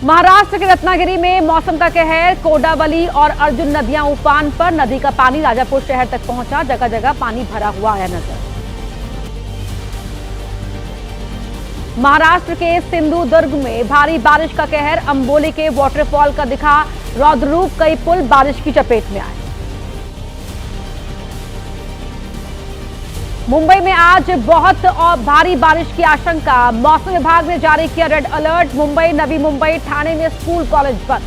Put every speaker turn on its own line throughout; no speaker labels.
महाराष्ट्र के रत्नागिरी में मौसम का कहर। कोडावली और अर्जुन नदियां उफान पर। नदी का पानी राजापुर शहर तक पहुंचा। जगह जगह पानी भरा हुआ आया नजर। महाराष्ट्र के सिंधुदुर्ग में भारी बारिश का कहर। अंबोली के वाटरफॉल का दिखा रौद्र रूप। कई पुल बारिश की चपेट में आए। मुंबई में आज बहुत और भारी बारिश की आशंका। मौसम विभाग ने जारी किया रेड अलर्ट। मुंबई, नवी मुंबई, ठाणे में स्कूल कॉलेज बंद।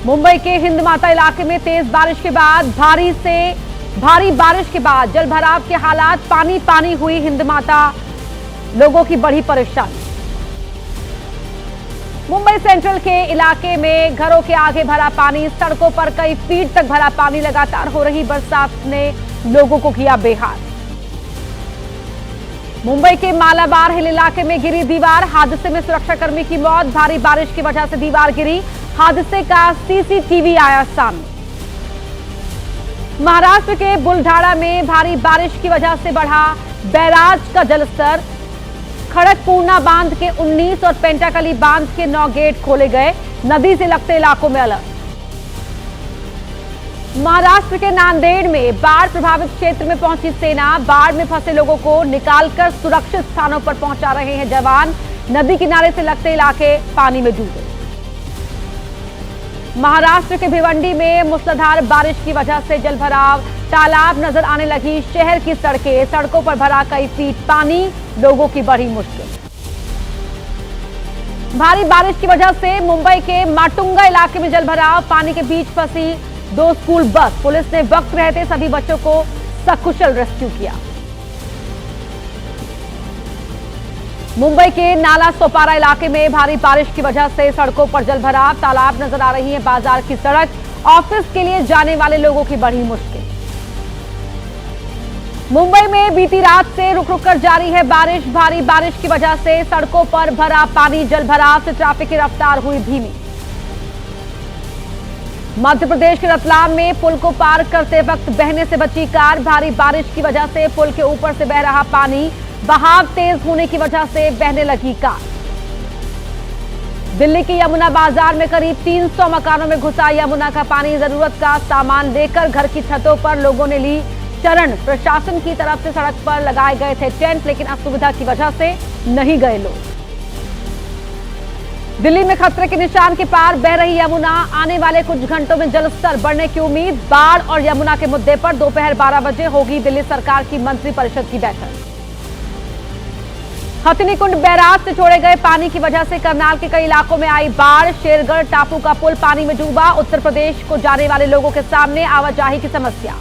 मुंबई के हिंद माता इलाके में तेज बारिश के बाद भारी बारिश के बाद जलभराव के हालात। पानी पानी हुई हिंद माता। लोगों की बढ़ी परेशानी। मुंबई सेंट्रल के इलाके में घरों के आगे भरा पानी। सड़कों पर कई फीट तक भरा पानी। लगातार हो रही बरसात ने लोगों को किया बेहाल। मुंबई के मालाबार हिल इलाके में गिरी दीवार। हादसे में सुरक्षाकर्मी की मौत। भारी बारिश की वजह से दीवार गिरी। हादसे का सीसीटीवी आया सामने। महाराष्ट्र के बुलढाणा में भारी बारिश की वजह से बढ़ा बैराज का जलस्तर। खड़कपूर्णा बांध के 19 और पेंटाकली बांध के 9 गेट खोले गए। नदी से लगते इलाकों में अलर्ट। महाराष्ट्र के नांदेड़ में बाढ़ प्रभावित क्षेत्र में पहुंची सेना। बाढ़ में फंसे लोगों को निकालकर सुरक्षित स्थानों पर पहुंचा रहे हैं जवान। नदी किनारे से लगते इलाके पानी में डूबे। महाराष्ट्र के भिवंडी में मूसलाधार बारिश की वजह से जलभराव। तालाब नजर आने लगी शहर की सड़कें। सड़कों पर भरा कई फीट पानी। लोगों की बढ़ी मुश्किल। भारी बारिश की वजह से मुंबई के माटुंगा इलाके में जलभराव। पानी के बीच फंसी 2 स्कूल बस। पुलिस ने वक्त रहते सभी बच्चों को सकुशल रेस्क्यू किया। मुंबई के नाला सोपारा इलाके में भारी बारिश की वजह से सड़कों पर जलभराव। तालाब नजर आ रही है बाजार की सड़क। ऑफिस के लिए जाने वाले लोगों की बढ़ी मुश्किल। मुंबई में बीती रात से रुक रुक कर जारी है बारिश। भारी बारिश की वजह से सड़कों पर भरा पानी। जलभराव से ट्रैफिक की रफ्तार हुई धीमी। मध्य प्रदेश के रतलाम में पुल को पार करते वक्त बहने से बची कार। भारी बारिश की वजह से पुल के ऊपर से बह रहा पानी। बहाव तेज होने की वजह से बहने लगी कार। दिल्ली के यमुना बाजार में करीब 300 मकानों में घुसा यमुना का पानी। जरूरत का सामान लेकर घर की छतों पर लोगों ने ली शरण। प्रशासन की तरफ से सड़क पर लगाए गए थे टेंट, लेकिन असुविधा की वजह से नहीं गए लोग। दिल्ली में खतरे के निशान के पार बह रही यमुना। आने वाले कुछ घंटों में जलस्तर बढ़ने की उम्मीद। बाढ़ और यमुना के मुद्दे पर दोपहर 12 बजे होगी दिल्ली सरकार की मंत्रिपरिषद की बैठक। हथिनीकुंड बैराज से छोड़े गए पानी की वजह से करनाल के कई इलाकों में आई बाढ़। शेरगढ़ टापू का पुल पानी में डूबा। उत्तर प्रदेश को जाने वाले लोगों के सामने आवाजाही की समस्या।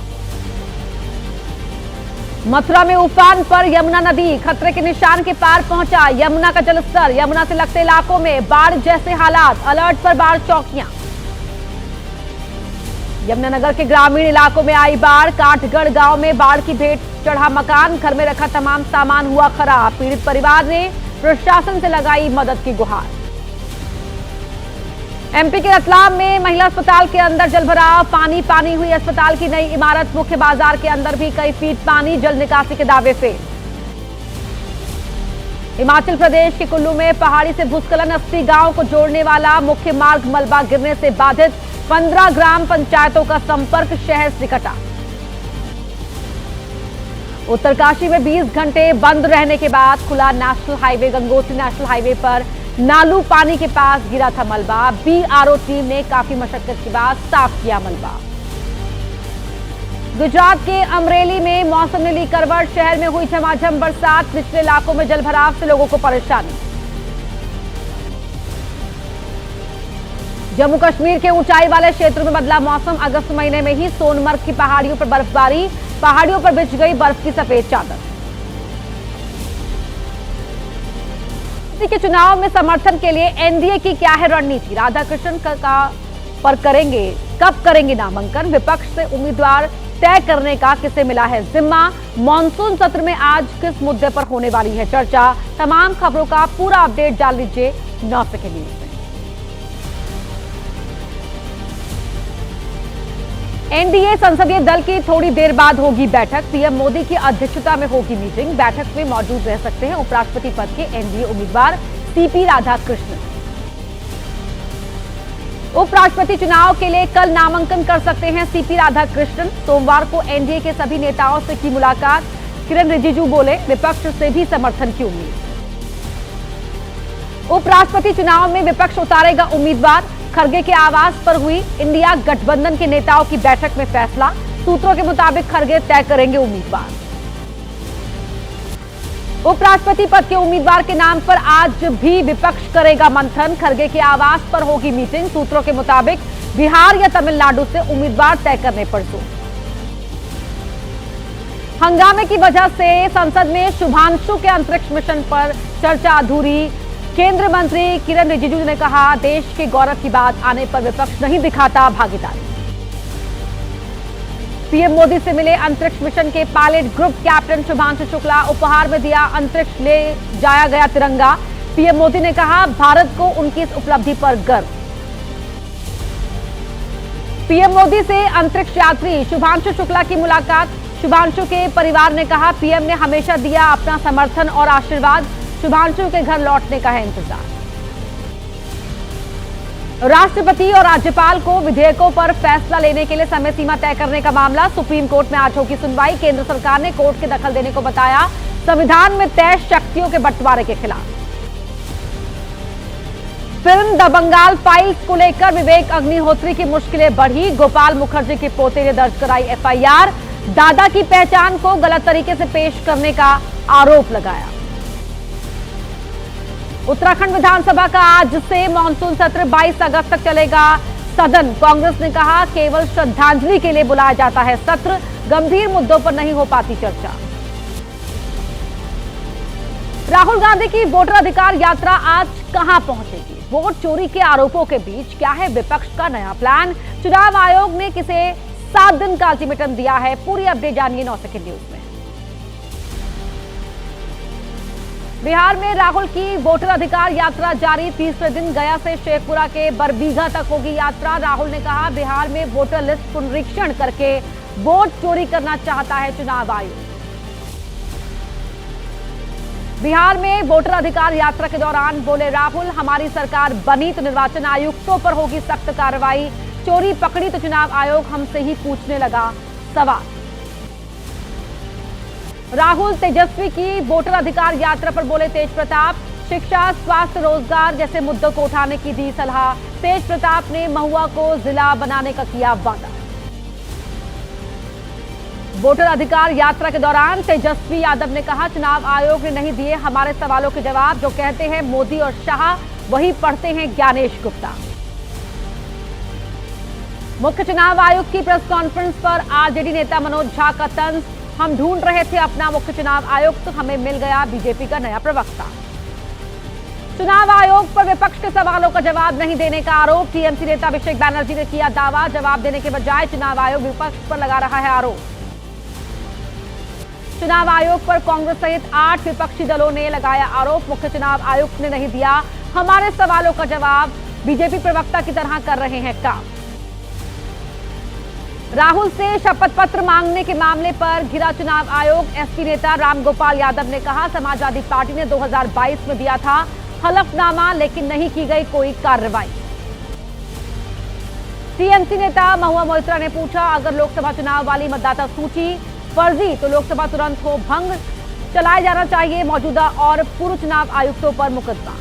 मथुरा में उफान पर यमुना नदी। खतरे के निशान के पार पहुंचा यमुना का जलस्तर। यमुना से लगते इलाकों में बाढ़ जैसे हालात। अलर्ट पर बाढ़ चौकियां। यमुनानगर के ग्रामीण इलाकों में आई बाढ़। काठगढ़ गांव में बाढ़ की भेंट चढ़ा मकान। घर में रखा तमाम सामान हुआ खराब। पीड़ित परिवार ने प्रशासन से लगाई मदद की गुहार। एमपी के रतलाम में महिला अस्पताल के अंदर जलभराव। पानी पानी हुई अस्पताल की नई इमारत। मुख्य बाजार के अंदर भी कई फीट पानी। जल निकासी के दावे फेल। हिमाचल प्रदेश के कुल्लू में पहाड़ी से भूस्खलन। 80 गांव को जोड़ने वाला मुख्य मार्ग मलबा गिरने से बाधित। 15 ग्राम पंचायतों का संपर्क शहर से कटा। उत्तरकाशी में 20 घंटे बंद रहने के बाद खुला national highway. Gangotri national highway पर नालू पानी के पास गिरा था मलबा। बीआरओ टीम ने काफी मशक्कत के बाद साफ किया मलबा। गुजरात के अमरेली में मौसम ने ली करवट। शहर में हुई झमाझम बरसात। निचले इलाकों में जलभराव से लोगों को परेशानी। जम्मू कश्मीर के ऊंचाई वाले क्षेत्रों में बदला मौसम। अगस्त महीने में ही सोनमर्ग की पहाड़ियों पर बर्फबारी। पहाड़ियों पर बिछ गई बर्फ की सफेद चादर। के चुनाव में समर्थन के लिए एनडीए की क्या है रणनीति। राधाकृष्णन कब करेंगे नामांकन। विपक्ष से उम्मीदवार तय करने का किसे मिला है जिम्मा। मॉनसून सत्र में आज किस मुद्दे पर होने वाली है चर्चा। तमाम खबरों का पूरा अपडेट डाल लीजिए 9 सेकंड न्यूज में। एनडीए संसदीय दल की थोड़ी देर बाद होगी बैठक। पीएम मोदी की अध्यक्षता में होगी मीटिंग। बैठक में मौजूद रह सकते हैं उपराष्ट्रपति पद के एनडीए उम्मीदवार सीपी राधाकृष्णन। उपराष्ट्रपति चुनाव के लिए कल नामांकन कर सकते हैं सीपी राधाकृष्णन। सोमवार को एनडीए के सभी नेताओं से की मुलाकात। किरण रिजिजू बोले, विपक्ष से भी समर्थन की उम्मीद। उपराष्ट्रपति चुनाव में विपक्ष उतारेगा उम्मीदवार। खरगे के आवास पर हुई इंडिया गठबंधन के नेताओं की बैठक में फैसला। सूत्रों के मुताबिक खरगे तय करेंगे उम्मीदवार। उपराष्ट्रपति पद के उम्मीदवार के नाम पर आज भी विपक्ष करेगा मंथन। खरगे के आवास पर होगी मीटिंग। सूत्रों के मुताबिक बिहार या तमिलनाडु से उम्मीदवार तय करने पर जोर। हंगामे की वजह से संसद में शुभांशु के अंतरिक्ष मिशन पर चर्चा अधूरी। केंद्रीय मंत्री किरण रिजिजू ने कहा, देश के गौरव की बात आने पर विपक्ष नहीं दिखाता भागीदारी। पीएम मोदी से मिले अंतरिक्ष मिशन के pilot group captain Shubhanshu Shukla. उपहार में दिया अंतरिक्ष ले जाया गया तिरंगा। पीएम मोदी ने कहा, भारत को उनकी इस उपलब्धि पर गर्व। पीएम मोदी से अंतरिक्ष यात्री शुभांशु शुक्ला की मुलाकात। शुभांशु के परिवार ने कहा, पीएम ने हमेशा दिया अपना समर्थन और आशीर्वाद। शुभांशु के घर लौटने का है इंतजार। राष्ट्रपति और राज्यपाल को विधेयकों पर फैसला लेने के लिए समय सीमा तय करने का मामला। सुप्रीम कोर्ट में आज होगी सुनवाई। केंद्र सरकार ने कोर्ट के दखल देने को बताया संविधान में तय शक्तियों के बंटवारे के खिलाफ। फिल्म द बंगाल फाइल्स को लेकर विवेक अग्निहोत्री की मुश्किलें बढ़ी। गोपाल मुखर्जी के पोते ने दर्ज कराई एफआईआर। दादा की पहचान को गलत तरीके से पेश करने का आरोप लगाया। उत्तराखंड विधानसभा का आज से मानसून सत्र 22 अगस्त तक चलेगा। सदन कांग्रेस ने कहा, केवल श्रद्धांजलि के लिए बुलाया जाता है सत्र, गंभीर मुद्दों पर नहीं हो पाती चर्चा। राहुल गांधी की वोटर अधिकार यात्रा आज कहां पहुंचेगी? वोट चोरी के आरोपों के बीच क्या है विपक्ष का नया प्लान? चुनाव आयोग ने किसे 7 दिन का अल्टीमेटम दिया है। पूरी अपडेट जानिए 9 सेकंड न्यूज में। बिहार में राहुल की वोटर अधिकार यात्रा जारी। तीसरे दिन गया से शेखपुरा के बरबीघा तक होगी यात्रा। राहुल ने कहा, बिहार में वोटर लिस्ट पुनरीक्षण करके वोट चोरी करना चाहता है चुनाव आयोग। बिहार में वोटर अधिकार यात्रा के दौरान बोले राहुल, हमारी सरकार बनी तो निर्वाचन आयुक्तों पर होगी सख्त कार्रवाई। चोरी पकड़ी तो चुनाव आयोग हमसे ही पूछने लगा सवाल। राहुल तेजस्वी की वोटर अधिकार यात्रा पर बोले तेज प्रताप, शिक्षा, स्वास्थ्य, रोजगार जैसे मुद्दों को उठाने की दी सलाह। तेज प्रताप ने महुआ को जिला बनाने का किया वादा। वोटर अधिकार यात्रा के दौरान तेजस्वी यादव ने कहा, चुनाव आयोग ने नहीं दिए हमारे सवालों के जवाब। जो कहते हैं मोदी और शाह, वही पढ़ते हैं ज्ञानेश गुप्ता। मुख्य चुनाव आयुक्त की प्रेस कॉन्फ्रेंस पर आरजेडी नेता मनोज झा का तंज, हम ढूंढ रहे थे अपना मुख्य चुनाव आयुक्त, हमें मिल गया बीजेपी का नया प्रवक्ता। चुनाव आयोग पर विपक्ष के सवालों का जवाब नहीं देने का आरोप। टीएमसी नेता अभिषेक बैनर्जी ने किया दावा, जवाब देने के बजाय चुनाव आयोग विपक्ष पर लगा रहा है आरोप। चुनाव आयोग पर कांग्रेस सहित 8 विपक्षी दलों ने लगाया आरोप। मुख्य चुनाव आयुक्त ने नहीं दिया हमारे सवालों का जवाब, बीजेपी प्रवक्ता की तरह कर रहे हैं काम। राहुल से शपथ पत्र मांगने के मामले पर घिरा चुनाव आयोग। एसपी नेता रामगोपाल यादव ने कहा, समाजवादी पार्टी ने 2022 में दिया था हलफनामा, लेकिन नहीं की गई कोई कार्रवाई। टीएमसी नेता महुआ मोइत्रा ने पूछा, अगर लोकसभा चुनाव वाली मतदाता सूची फर्जी तो लोकसभा तुरंत हो भंग, चलाया जाना चाहिए मौजूदा और पूर्व चुनाव आयुक्तों पर मुकदमा।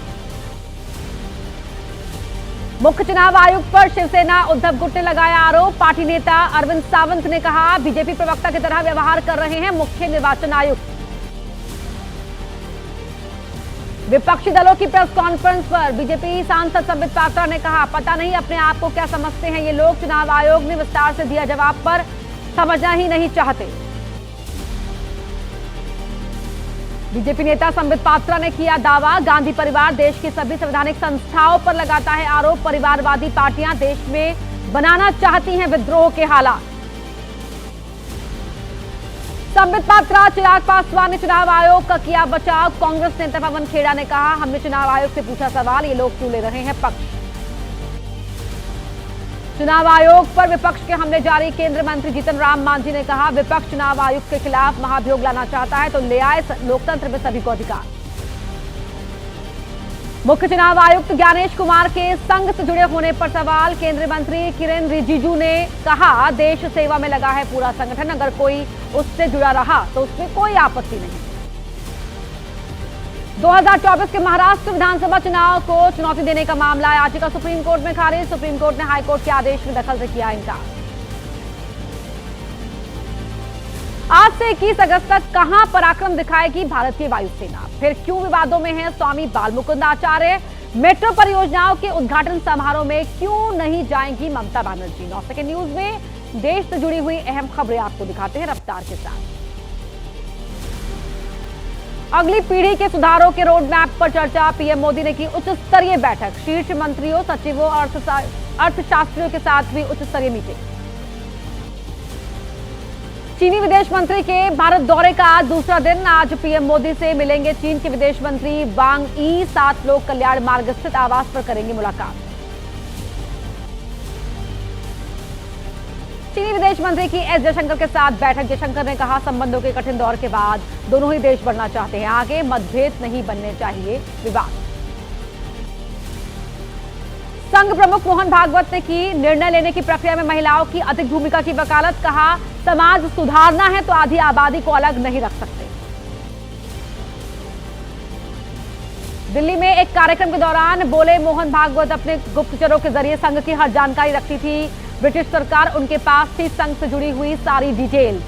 मुख्य चुनाव आयुक्त पर शिवसेना उद्धव गुट ने लगाया आरोप। पार्टी नेता अरविंद सावंत ने कहा, बीजेपी प्रवक्ता की तरह व्यवहार कर रहे हैं मुख्य निर्वाचन आयुक्त। विपक्षी दलों की प्रेस कॉन्फ्रेंस पर बीजेपी सांसद संबित पात्रा ने कहा, पता नहीं अपने आप को क्या समझते हैं ये लोग, चुनाव आयोग ने विस्तार से दिया जवाब पर समझना ही नहीं चाहते। बीजेपी नेता संबित पात्रा ने किया दावा, गांधी परिवार देश की सभी संवैधानिक संस्थाओं पर लगाता है आरोप। परिवारवादी पार्टियां देश में बनाना चाहती हैं विद्रोह के हालात। संबित पात्रा, चिराग पासवान ने चुनाव आयोग का किया बचाव। कांग्रेस नेता पवन खेड़ा ने कहा, हमने चुनाव आयोग से पूछा सवाल, ये लोग क्यों ले रहे हैं पक्ष। चुनाव आयोग पर विपक्ष के हमले जारी। केंद्रीय मंत्री जीतन राम मांझी ने कहा, विपक्ष चुनाव आयोग के खिलाफ महाभियोग लाना चाहता है तो ले आए लोकतंत्र में सभी को अधिकार। मुख्य चुनाव आयुक्त ज्ञानेश कुमार के संघ से जुड़े होने पर सवाल। केंद्रीय मंत्री किरेन रिजिजू ने कहा, देश सेवा में लगा है पूरा संगठन, अगर कोई उससे जुड़ा रहा तो उसमें कोई आपत्ति नहीं। 2024 के महाराष्ट्र विधानसभा चुनाव को चुनौती देने का मामला याचिका सुप्रीम कोर्ट में खारिज। सुप्रीम कोर्ट ने हाईकोर्ट के आदेश में दखल से किया इनकार। आज से 21 अगस्त तक कहां पराक्रम दिखाएगी भारतीय वायुसेना, फिर क्यों विवादों में है स्वामी बालमुकुंद आचार्य, मेट्रो परियोजनाओं के उद्घाटन समारोह में क्यों नहीं जाएंगी ममता बनर्जी। 9 सेकंड न्यूज में देश से जुड़ी हुई अहम खबरें आपको दिखाते हैं रफ्तार के साथ। अगली पीढ़ी के सुधारों के रोड मैप पर चर्चा। पीएम मोदी ने की उच्च स्तरीय बैठक, शीर्ष मंत्रियों, सचिवों और अर्थशास्त्रियों के साथ भी उच्च स्तरीय मीटिंग। चीनी विदेश मंत्री के भारत दौरे का आज दूसरा दिन। आज पीएम मोदी से मिलेंगे चीन के विदेश मंत्री वांग ई। 7 लोक कल्याण मार्ग स्थित आवास पर करेंगे मुलाकात। चीनी विदेश मंत्री की एस जयशंकर के साथ बैठक। जयशंकर ने कहा, संबंधों के कठिन दौर के बाद दोनों ही देश बढ़ना चाहते हैं आगे, मतभेद नहीं बनने चाहिए विवाद। संघ प्रमुख मोहन भागवत ने की निर्णय लेने की प्रक्रिया में महिलाओं की अधिक भूमिका की वकालत। कहा, समाज सुधारना है तो आधी आबादी को अलग नहीं रख सकते। दिल्ली में एक कार्यक्रम के दौरान बोले मोहन भागवत, अपने गुप्तचरों के जरिए संघ की हर जानकारी रखती थी ब्रिटिश सरकार, उनके पास थी संघ से जुड़ी हुई सारी डिटेल।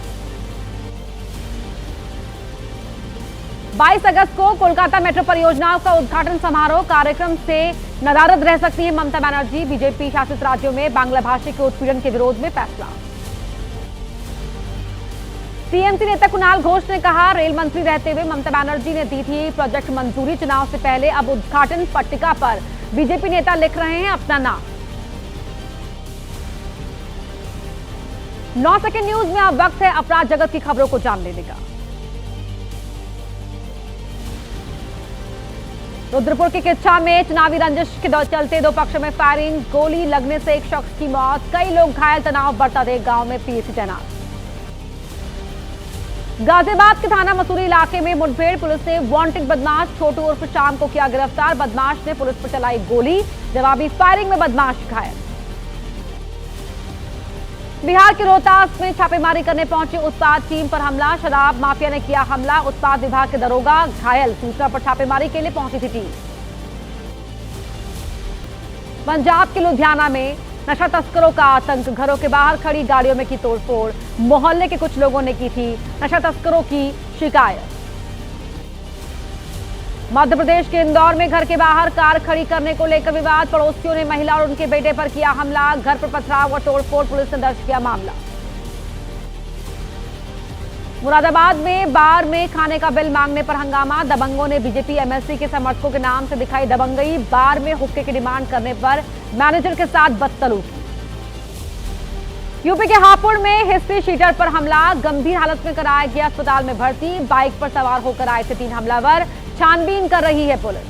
22 अगस्त को कोलकाता मेट्रो परियोजनाओं का उद्घाटन समारोह। कार्यक्रम से नदारद रह सकती है ममता बनर्जी। बीजेपी शासित राज्यों में बांग्ला भाषी के उत्पीड़न के विरोध में फैसला। टीएमसी नेता कुणाल घोष ने कहा, रेल मंत्री रहते हुए ममता बनर्जी ने दी थी प्रोजेक्ट मंजूरी चुनाव से पहले, अब उद्घाटन पट्टिका पर बीजेपी नेता लिख रहे हैं अपना नाम। 9 सेकंड न्यूज में अब वक्त है अपराध जगत की खबरों को जान लेने का। रुद्रपुर के किच्छा में चुनावी रंजिश के चलते 2 पक्षों में फायरिंग, गोली लगने से एक शख्स की मौत, कई लोग घायल। तनाव बढ़ता देख गांव में पीएसी तैनात। गाजियाबाद के थाना मसूरी इलाके में मुठभेड़, पुलिस ने वांटेड बदमाश छोटू उर्फ शाम को किया गिरफ्तार। बदमाश ने पुलिस पर चलाई गोली, जवाबी फायरिंग में बदमाश घायल। बिहार के रोहतास में छापेमारी करने पहुंची उत्पाद टीम पर हमला, शराब माफिया ने किया हमला, उत्पाद विभाग के दरोगा घायल। सूचना पर छापेमारी के लिए पहुंची थी टीम। पंजाब के लुधियाना में नशा तस्करों का आतंक, घरों के बाहर खड़ी गाड़ियों में की तोड़फोड़, मोहल्ले के कुछ लोगों ने की थी नशा तस्करों की शिकायत। मध्य प्रदेश के इंदौर में घर के बाहर कार खड़ी करने को लेकर विवाद, पड़ोसियों ने महिला और उनके बेटे पर किया हमला, घर पर पथराव और तोड़फोड़, पुलिस ने दर्ज किया मामला। मुरादाबाद में बार में खाने का बिल मांगने पर हंगामा, दबंगों ने बीजेपी एमएलसी के समर्थकों के नाम से दिखाई दबंगई, बार में हुक्के की डिमांड करने पर मैनेजर के साथ बदसलूकी। यूपी के हापुड़ में हिस्ट्री शीटर पर हमला, गंभीर हालत में कराया गया अस्पताल में भर्ती, बाइक पर सवार होकर आए थे 3 हमलावर, छानबीन कर रही है पुलिस।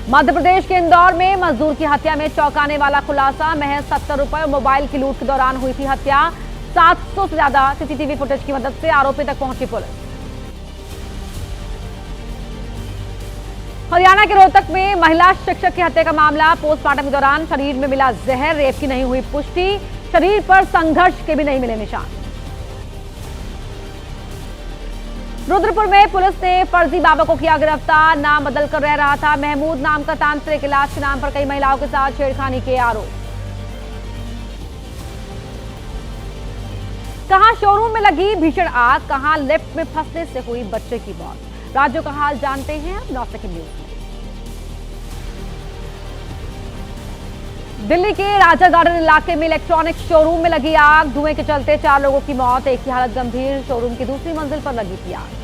मध्य प्रदेश के इंदौर में मजदूर की हत्या में चौंकाने वाला खुलासा, महज 70 रुपए और मोबाइल की लूट के दौरान हुई थी हत्या। 700 से ज्यादा सीसीटीवी फुटेज की मदद से आरोपी तक पहुंची पुलिस। हरियाणा के रोहतक में महिला शिक्षक की हत्या का मामला, पोस्टमार्टम के दौरान शरीर में मिला जहर, रेप की नहीं हुई पुष्टि, शरीर पर संघर्ष के भी नहीं मिले निशान। रुद्रपुर में पुलिस ने फर्जी बाबा को किया गिरफ्तार, नाम बदलकर रह रहा था महमूद नाम का तांत्रिक, इलाज के नाम पर कई महिलाओं के साथ छेड़खानी के आरोप। कहां शोरूम में लगी भीषण आग, कहां लिफ्ट में फंसने से हुई बच्चे की मौत। राज्यों का हाल जानते हैं 9 सेकंड न्यूज में। दिल्ली के राजा गार्डन इलाके में इलेक्ट्रॉनिक शोरूम में लगी आग, धुएं के चलते 4 लोगों की मौत, एक की हालत गंभीर। शोरूम की दूसरी मंजिल पर लगी थी आग।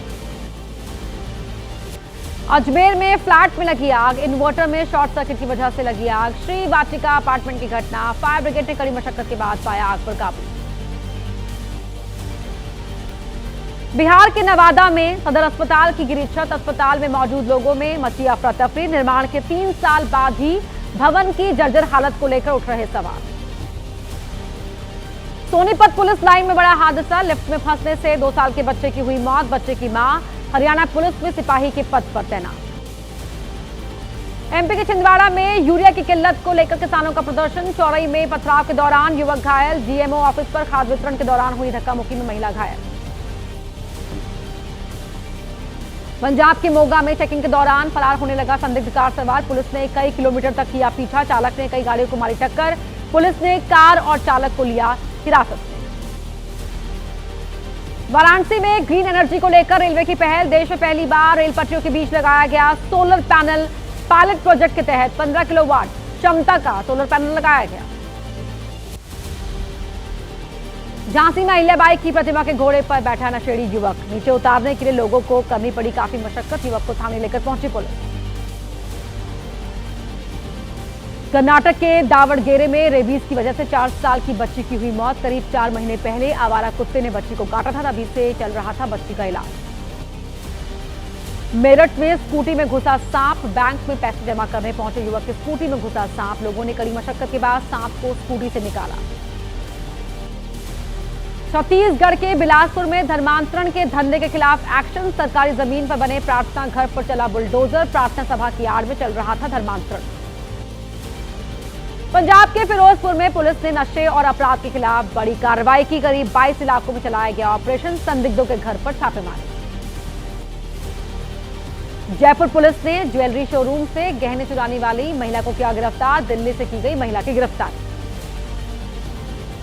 अजमेर में फ्लैट में लगी आग, इन्वर्टर में शॉर्ट सर्किट की वजह से लगी आग। श्री वाटिका अपार्टमेंट की घटना, फायर ब्रिगेड ने कड़ी मशक्कत के बाद पाया आग पर काबू। बिहार के नवादा में सदर अस्पताल की गिरी छत, अस्पताल में मौजूद लोगों में मची अफरा तफरी। निर्माण के 3 साल बाद ही भवन की जर्जर हालत को लेकर उठ रहे सवाल। सोनीपत पुलिस लाइन में बड़ा हादसा, लिफ्ट में फंसने से 2 साल के बच्चे की हुई मौत। बच्चे की मां हरियाणा पुलिस में सिपाही के पद पर तैनात। एमपी के छिंदवाड़ा में यूरिया की किल्लत को लेकर किसानों का प्रदर्शन। चौरई में पथराव के दौरान युवक घायल। डीएमओ ऑफिस पर खाद वितरण के दौरान हुई धक्का-मुक्की में महिला घायल। पंजाब के मोगा में चेकिंग के दौरान फरार होने लगा संदिग्ध कार सवार। पुलिस ने कई किलोमीटर तक किया पीछा। चालक ने कई गाड़ियों को मारी टक्कर। पुलिस ने कार और चालक को लिया हिरासत में। वाराणसी में ग्रीन एनर्जी को लेकर रेलवे की पहल। देश में पहली बार रेल पटरियों के बीच लगाया गया सोलर पैनल। पायलट प्रोजेक्ट के तहत 15 किलोवाट क्षमता का सोलर पैनल लगाया गया। झांसी में अहिल्याबाई की प्रतिमा के घोड़े पर बैठा नशेड़ी युवक। नीचे उतारने के लिए लोगों को करनी पड़ी काफी मशक्कत। युवक को थाने लेकर पहुंची पुलिस। कर्नाटक के दावड़गेरे में रेबीज की वजह से 4 साल की बच्ची की हुई मौत। करीब 4 महीने पहले आवारा कुत्ते ने बच्ची को काटा था, तभी से चल रहा था बच्ची का इलाज। मेरठ में स्कूटी में घुसा सांप। बैंक में पैसे जमा करने पहुंचे युवक की स्कूटी में घुसा सांप। लोगों ने कड़ी मशक्कत के बाद सांप को स्कूटी से निकाला। छत्तीसगढ़ के बिलासपुर में धर्मांतरण के धंधे के खिलाफ एक्शन। सरकारी जमीन पर बने प्रार्थना घर पर चला बुलडोजर। प्रार्थना सभा की आड़ में चल रहा था धर्मांतरण। पंजाब के फिरोजपुर में पुलिस ने नशे और अपराध के खिलाफ बड़ी कार्रवाई की। करीब 22 इलाकों में चलाया गया ऑपरेशन। संदिग्धों के घर पर छापेमारी। जयपुर पुलिस ने ज्वेलरी शोरूम से गहने चुराने वाली महिला को किया गिरफ्तार। दिल्ली से की गई महिला की गिरफ्तारी।